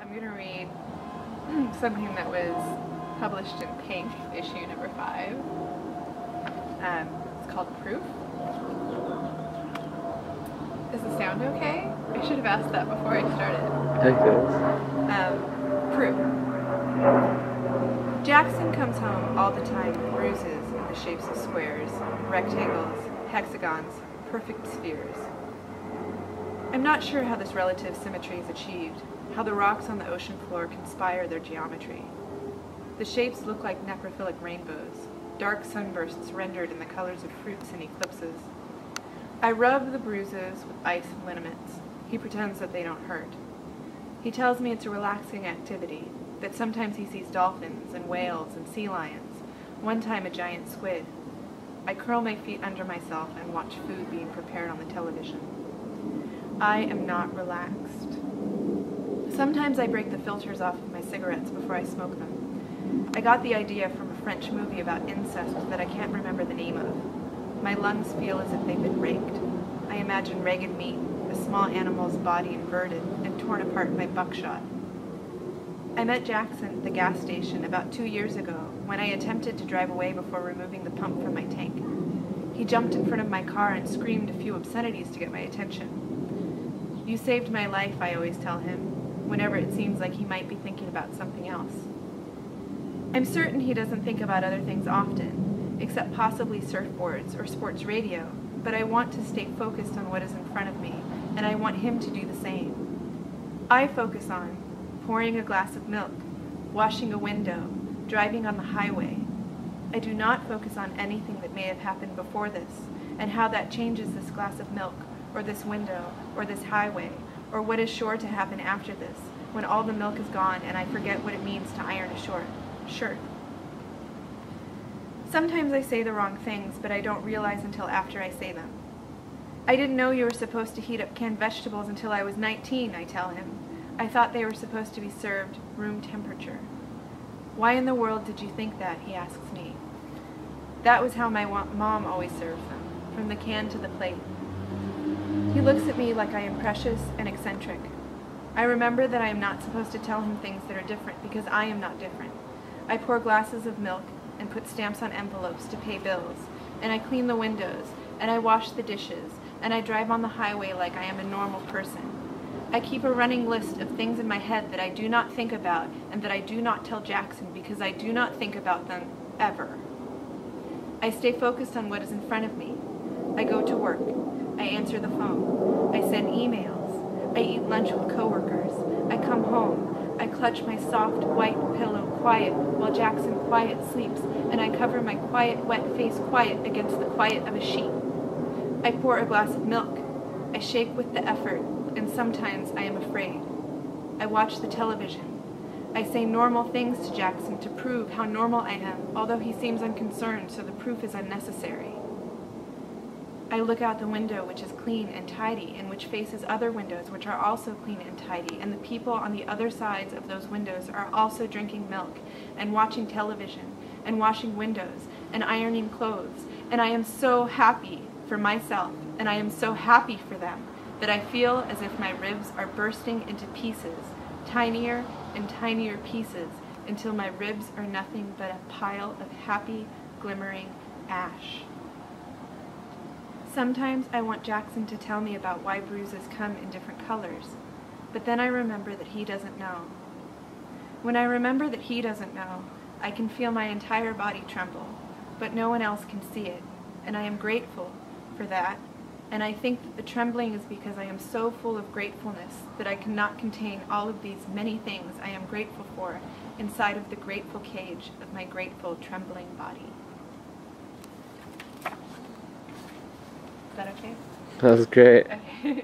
I'm going to read something that was published in Pink, issue number 5. It's called Proof. Is the sound okay? I should have asked that before I started. Proof. Jackson comes home all the time with bruises in the shapes of squares, rectangles, hexagons, perfect spheres. I'm not sure how this relative symmetry is achieved, how the rocks on the ocean floor conspire their geometry. The shapes look like necrophilic rainbows, dark sunbursts rendered in the colors of fruits and eclipses. I rub the bruises with ice and liniments. He pretends that they don't hurt. He tells me it's a relaxing activity, that sometimes he sees dolphins and whales and sea lions, one time a giant squid. I curl my feet under myself and watch food being prepared on the television. I am not relaxed. Sometimes I break the filters off of my cigarettes before I smoke them. I got the idea from a French movie about incest that I can't remember the name of. My lungs feel as if they've been raked. I imagine ragged meat, a small animal's body inverted and torn apart by buckshot. I met Jackson at the gas station about 2 years ago when I attempted to drive away before removing the pump from my tank. He jumped in front of my car and screamed a few obscenities to get my attention. "You saved my life," I always tell him, whenever it seems like he might be thinking about something else. I'm certain he doesn't think about other things often, except possibly surfboards or sports radio, but I want to stay focused on what is in front of me, and I want him to do the same. I focus on pouring a glass of milk, washing a window, driving on the highway. I do not focus on anything that may have happened before this, and how that changes this glass of milk, or this window, or this highway, or what is sure to happen after this, when all the milk is gone and I forget what it means to iron a shirt. Sometimes I say the wrong things, but I don't realize until after I say them. "I didn't know you were supposed to heat up canned vegetables until I was 19, I tell him. "I thought they were supposed to be served room temperature." "Why in the world did you think that?" he asks me. "That was how my mom always served them, from the can to the plate." He looks at me like I am precious and eccentric. I remember that I am not supposed to tell him things that are different because I am not different. I pour glasses of milk and put stamps on envelopes to pay bills, and I clean the windows, and I wash the dishes, and I drive on the highway like I am a normal person. I keep a running list of things in my head that I do not think about and that I do not tell Jackson because I do not think about them ever. I stay focused on what is in front of me. I go to work. I answer the phone. I send emails. I eat lunch with coworkers. I come home. I clutch my soft, white pillow quiet while Jackson quiet sleeps, and I cover my quiet, wet face quiet against the quiet of a sheet. I pour a glass of milk. I shake with the effort, and sometimes I am afraid. I watch the television. I say normal things to Jackson to prove how normal I am, although he seems unconcerned, so the proof is unnecessary. I look out the window, which is clean and tidy, and which faces other windows which are also clean and tidy, and the people on the other sides of those windows are also drinking milk, and watching television, and washing windows, and ironing clothes, and I am so happy for myself, and I am so happy for them, that I feel as if my ribs are bursting into pieces, tinier and tinier pieces, until my ribs are nothing but a pile of happy, glimmering ash. Sometimes I want Jackson to tell me about why bruises come in different colors, but then I remember that he doesn't know. When I remember that he doesn't know, I can feel my entire body tremble, but no one else can see it, and I am grateful for that, and I think that the trembling is because I am so full of gratefulness that I cannot contain all of these many things I am grateful for inside of the grateful cage of my grateful, trembling body. Is that okay? That was great. Okay.